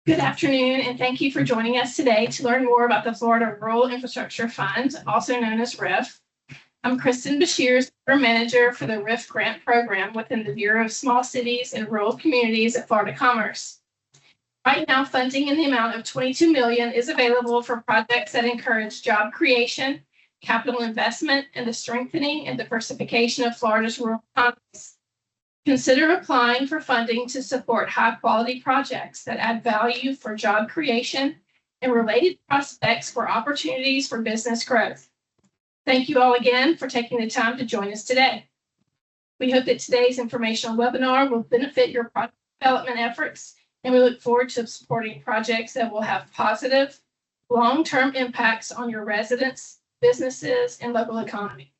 Good afternoon, and thank you for joining us today to learn more about the Florida Rural Infrastructure Fund, also known as RIF. I'm Kristen Beshears, Manager for the RIF Grant Program within the Bureau of Small Cities and Rural Communities at Florida Commerce. Right now, funding in the amount of $22 million is available for projects that encourage job creation, capital investment, and the strengthening and diversification of Florida's rural economies. Consider applying for funding to support high-quality projects that add value for job creation and related prospects for opportunities for business growth. Thank you all again for taking the time to join us today. We hope that today's informational webinar will benefit your project development efforts, and we look forward to supporting projects that will have positive, long-term impacts on your residents, businesses, and local economy.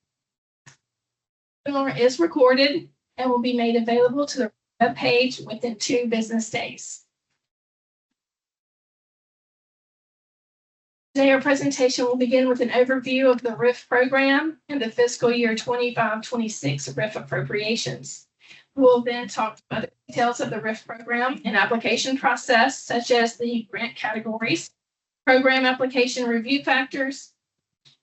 The webinar is recorded and will be made available to the web page within 2 business days. Today, our presentation will begin with an overview of the RIF program and the fiscal year 25-26 RIF appropriations. We'll then talk about the details of the RIF program and application process, such as the grant categories, program application review factors,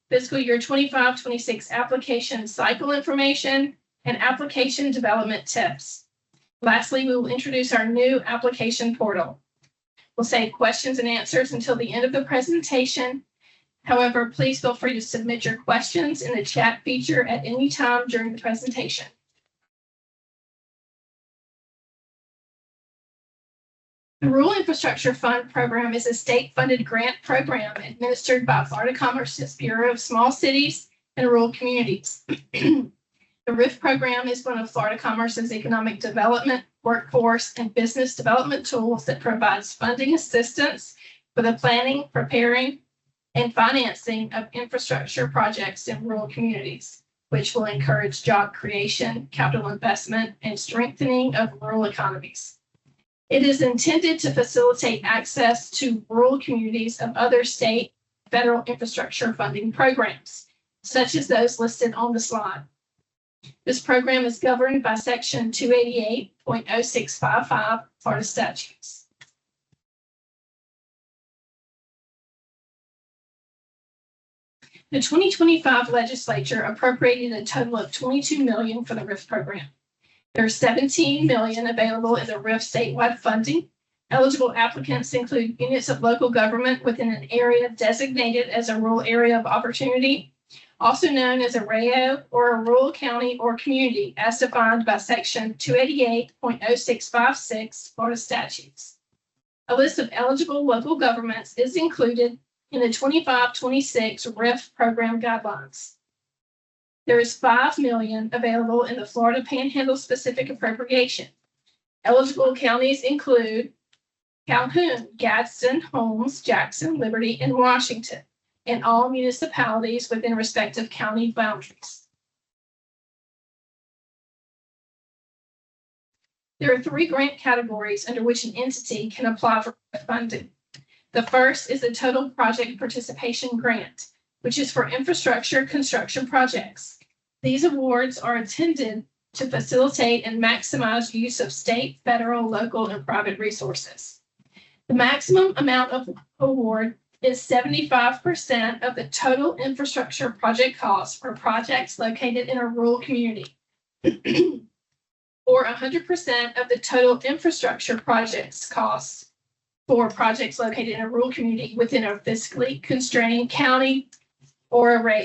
fiscal year 25-26 application cycle information, and application development tips. Lastly, we will introduce our new application portal. We'll save questions and answers until the end of the presentation. However, please feel free to submit your questions in the chat feature at any time during the presentation. The Rural Infrastructure Fund program is a state-funded grant program administered by Florida Commerce's Bureau of Small Cities and Rural Communities. The RIF program is one of Florida Commerce's economic development, workforce, and business development tools that provides funding assistance for the planning, preparing, and financing of infrastructure projects in rural communities, which will encourage job creation, capital investment, and strengthening of rural economies. It is intended to facilitate access to rural communities of other state and federal infrastructure funding programs, such as those listed on the slide. This program is governed by Section 288.0655 Florida statutes. The 2025 legislature appropriated a total of $22 million for the RIF program. There are $17 million available in the RIF statewide funding. Eligible applicants include units of local government within an area designated as a rural area of opportunity, also known as a RAO, or a rural county or community, as defined by Section 288.0656 Florida statutes. A list of eligible local governments is included in the 25-26 RIF program guidelines. There is $5 million available in the Florida Panhandle specific appropriation. Eligible counties include Calhoun, Gadsden, Holmes, Jackson, Liberty, and Washington, and all municipalities within respective county boundaries. There are 3 grant categories under which an entity can apply for funding. The first is the Total Project Participation Grant, which is for infrastructure construction projects. These awards are intended to facilitate and maximize use of state, federal, local, and private resources. The maximum amount of award is 75% of the total infrastructure project costs for projects located in a rural community, or 100% of the total infrastructure projects costs for projects located in a rural community within a fiscally constrained county or a RAO.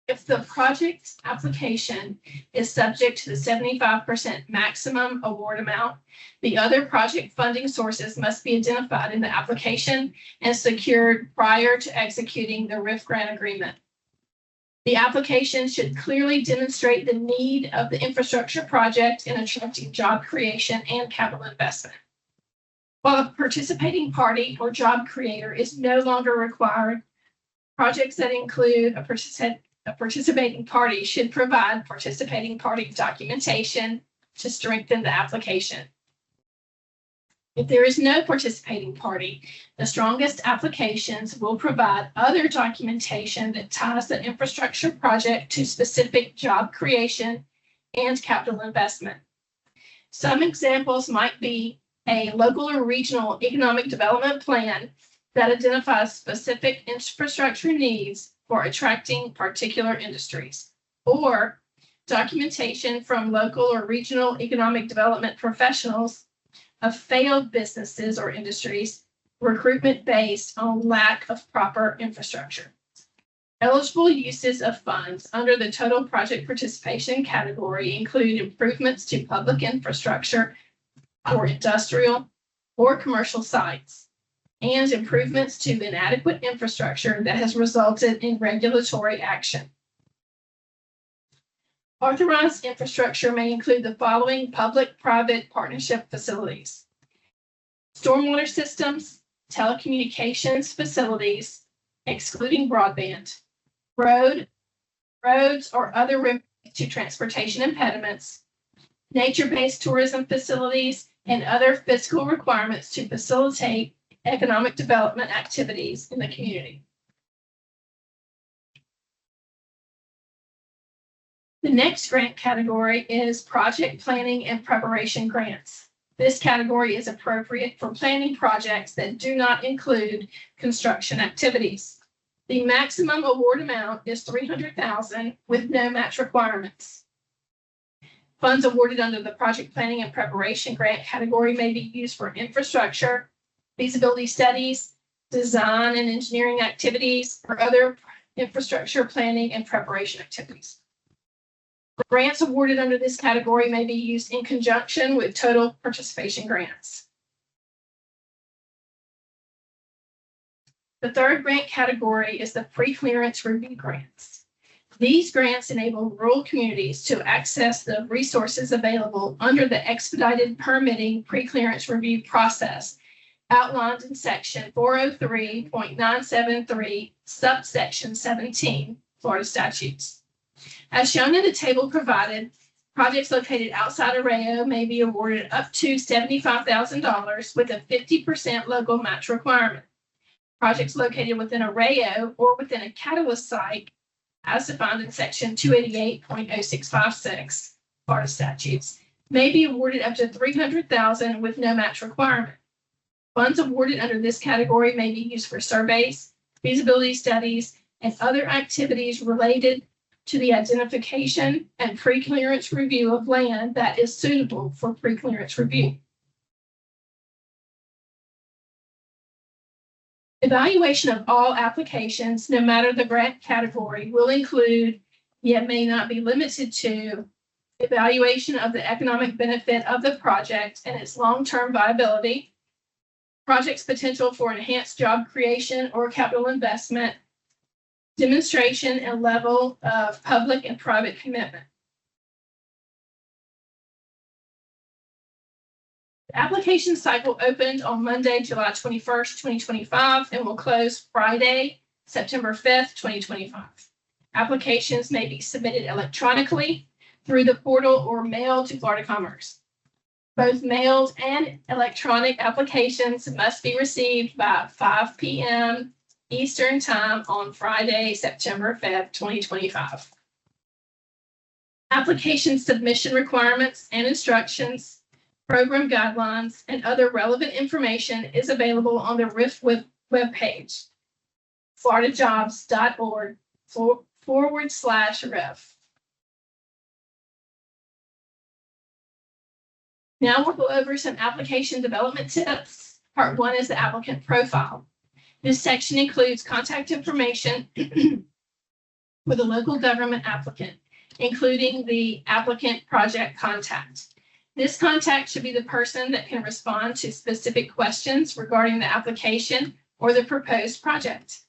If the project application is subject to the 75% maximum award amount, the other project funding sources must be identified in the application and secured prior to executing the RIF grant agreement. The application should clearly demonstrate the need of the infrastructure project in attracting job creation and capital investment. While a participating party or job creator is no longer required, projects that include a participating party should provide participating party documentation to strengthen the application. If there is no participating party, the strongest applications will provide other documentation that ties the infrastructure project to specific job creation and capital investment. Some examples might be a local or regional economic development plan that identifies specific infrastructure needs for attracting particular industries, or documentation from local or regional economic development professionals of failed businesses or industries, recruitment based on lack of proper infrastructure. Eligible uses of funds under the total project participation category include improvements to public infrastructure or industrial or commercial sites, and improvements to inadequate infrastructure that has resulted in regulatory action. Authorized infrastructure may include the following public-private partnership facilities: stormwater systems, telecommunications facilities, excluding broadband, roads or other remedies to transportation impediments, nature-based tourism facilities, and other fiscal requirements to facilitate economic development activities in the community. The next grant category is project planning and preparation grants. This category is appropriate for planning projects that do not include construction activities. The maximum award amount is $300,000 with no match requirements. Funds awarded under the project planning and preparation grant category may be used for infrastructure, feasibility studies, design and engineering activities, or other infrastructure planning and preparation activities. Grants awarded under this category may be used in conjunction with total participation grants. The third grant category is the pre-clearance review grants. These grants enable rural communities to access the resources available under the expedited permitting pre-clearance review process outlined in section 403.973, subsection 17, Florida statutes. As shown in the table provided, projects located outside Arroyo may be awarded up to $75,000 with a 50% local match requirement. Projects located within Arroyo or within a catalyst site, as defined in section 288.0656, Florida statutes, may be awarded up to $300,000 with no match requirement. Funds awarded under this category may be used for surveys, feasibility studies, and other activities related to the identification and pre-clearance review of land that is suitable for pre-clearance review. Evaluation of all applications, no matter the grant category, will include, yet may not be limited to, evaluation of the economic benefit of the project and its long-term viability, project's potential for enhanced job creation or capital investment, demonstration and level of public and private commitment. The application cycle opened on Monday, July 21st, 2025, and will close Friday, September 5th, 2025. Applications may be submitted electronically through the portal or mailed to Florida Commerce. Both mailed and electronic applications must be received by 5 p.m. Eastern Time on Friday, September 5th, 2025. Application submission requirements and instructions, program guidelines, and other relevant information is available on the RIF webpage, floridajobs.org/RIF. Now we'll go over some application development tips. Part 1 is the applicant profile. This section includes contact information with a local government applicant, including the applicant project contact. This contact should be the person that can respond to specific questions regarding the application or the proposed project.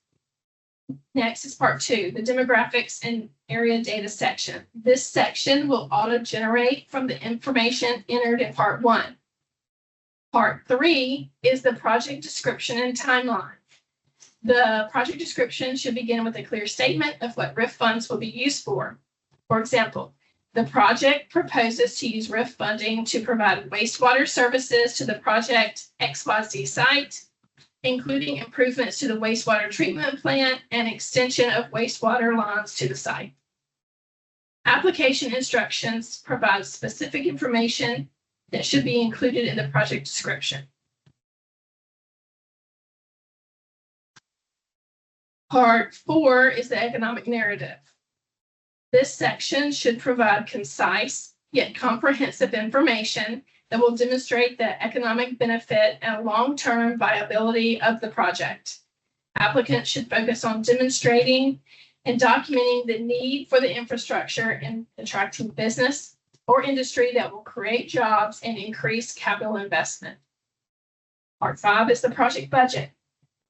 Next is part 2, the demographics and area data section. This section will auto-generate from the information entered in part 1. Part 3 is the project description and timeline. The project description should begin with a clear statement of what RIF funds will be used for. For example, the project proposes to use RIF funding to provide wastewater services to the project XYZ site, including improvements to the wastewater treatment plant and extension of wastewater lines to the site. Application instructions provide specific information that should be included in the project description. Part 4 is the economic narrative. This section should provide concise yet comprehensive information that will demonstrate the economic benefit and long-term viability of the project. Applicants should focus on demonstrating and documenting the need for the infrastructure and attracting business or industry that will create jobs and increase capital investment. Part 5 is the project budget.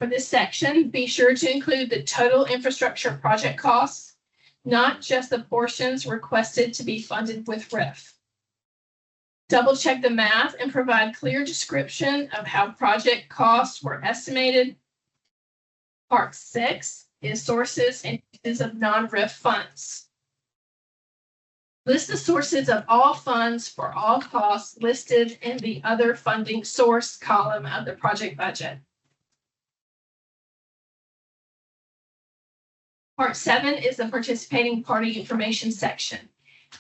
For this section, be sure to include the total infrastructure project costs, not just the portions requested to be funded with RIF. Double check the math and provide clear description of how project costs were estimated. Part 6 is sources and uses of non-RIF funds. List the sources of all funds for all costs listed in the other funding source column of the project budget. Part 7 is the participating party information section.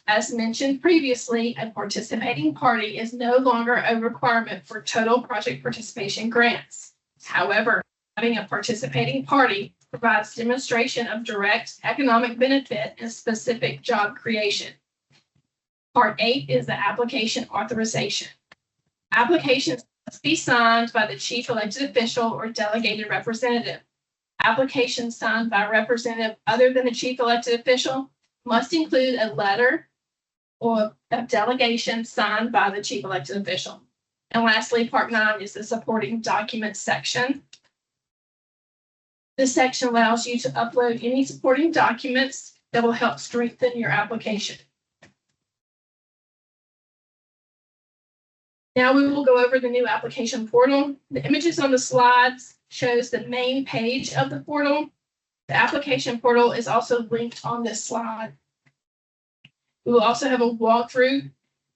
As mentioned previously, a participating party is no longer a requirement for total project participation grants. However, having a participating party provides demonstration of direct economic benefit and specific job creation. Part 8 is the application authorization. Applications must be signed by the chief elected official or delegated representative. Applications signed by a representative other than the chief elected official must include a letter or a delegation signed by the chief elected official. And lastly, Part 9 is the supporting documents section. This section allows you to upload any supporting documents that will help strengthen your application. Now we will go over the new application portal. The images on the slides shows the main page of the portal. The application portal is also linked on this slide. We will also have a walkthrough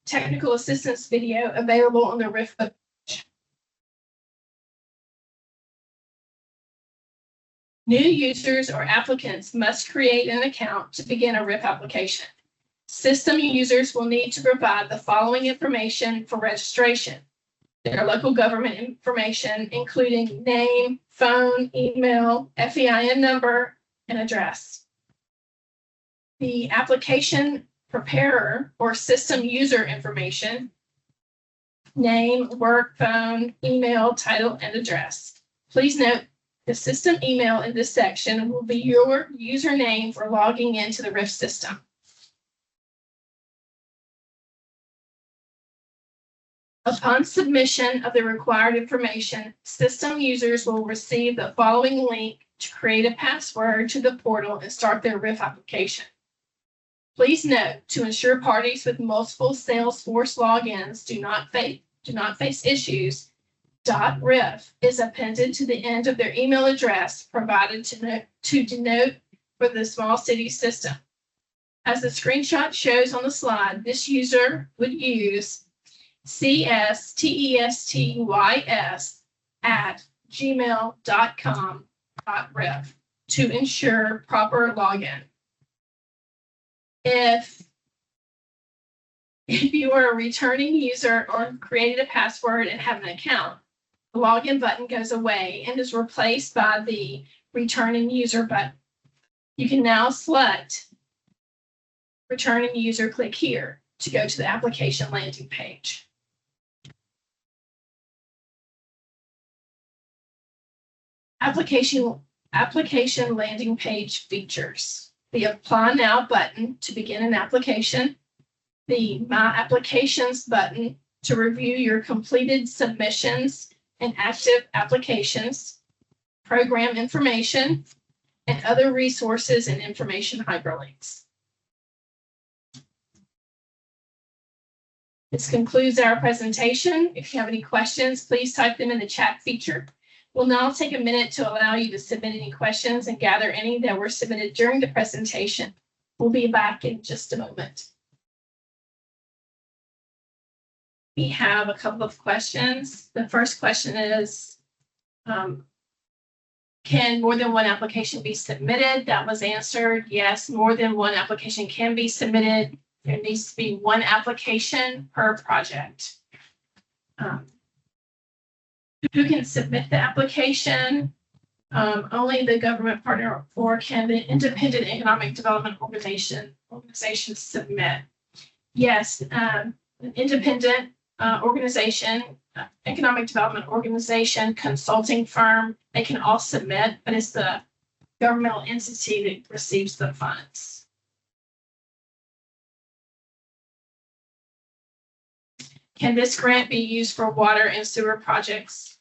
technical assistance video available on the RIF page. New users or applicants must create an account to begin a RIF application. System users will need to provide the following information for registration: their local government information, including name, phone, email, FEIN number, and address. The application preparer or system user information: name, work phone, email, title, and address. Please note the system email in this section will be your username for logging into the RIF system. Upon submission of the required information, system users will receive the following link to create a password to the portal and start their RIF application. Please note, to ensure parties with multiple Salesforce logins do not face issues, .RIF is appended to the end of their email address provided to denote for the small city system. As the screenshot shows on the slide, this user would use cstestys@gmail.com.rif to ensure proper login. If you are a returning user or created a password and have an account, the login button goes away and is replaced by the returning user button. You can now select returning user, click here to go to the application landing page. Application landing page features: the Apply Now button to begin an application, the My Applications button to review your completed submissions and active applications, program information, and other resources and information hyperlinks. This concludes our presentation. If you have any questions, please type them in the chat feature. We'll now take a minute to allow you to submit any questions and gather any that were submitted during the presentation. We'll be back in just a moment. We have a couple of questions. The first question is, can more than one application be submitted? That was answered. Yes, more than one application can be submitted. There needs to be one application per project. Who can submit the application? Only the government partner or can the independent economic development organization submit? Yes, an independent organization, economic development organization, consulting firm, they can all submit, but it's the governmental entity that receives the funds. Can this grant be used for water and sewer projects?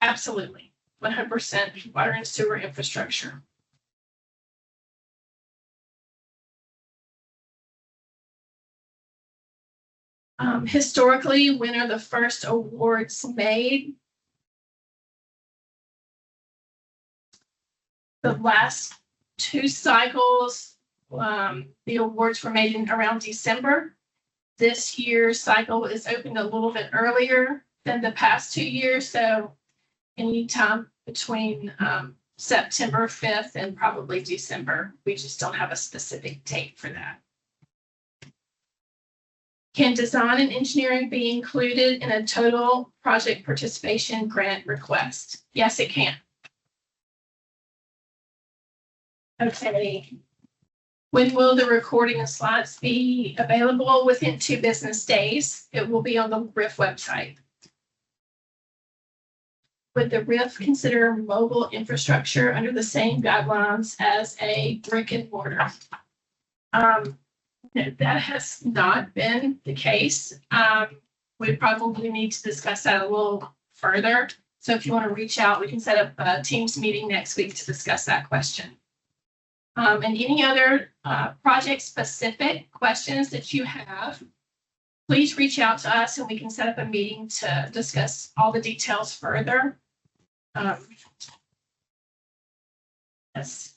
Absolutely, 100% water and sewer infrastructure. Historically, when are the first awards made? The last two cycles, the awards were made in around December. This year's cycle is opened a little bit earlier than the past 2 years. So anytime between September 5th and probably December, we just don't have a specific date for that. Can design and engineering be included in a total project participation grant request? Yes, it can. Okay. When will the recording and slides be available? Within 2 business days. It will be on the RIF website. Would the RIF consider mobile infrastructure under the same guidelines as a brick and mortar? That has not been the case. We probably need to discuss that a little further. So if you want to reach out, we can set up a Teams meeting next week to discuss that question. And any other project-specific questions that you have, please reach out to us and we can set up a meeting to discuss all the details further. Yes.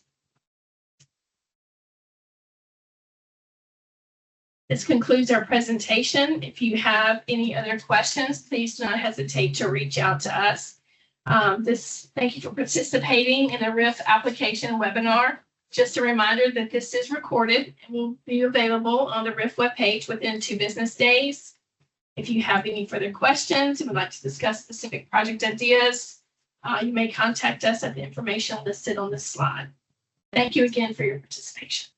This concludes our presentation. If you have any other questions, please do not hesitate to reach out to us. Thank you for participating in the RIF application webinar. Just a reminder that this is recorded and will be available on the RIF webpage within 2 business days. If you have any further questions and would like to discuss specific project ideas, you may contact us at the information listed on this slide. Thank you again for your participation.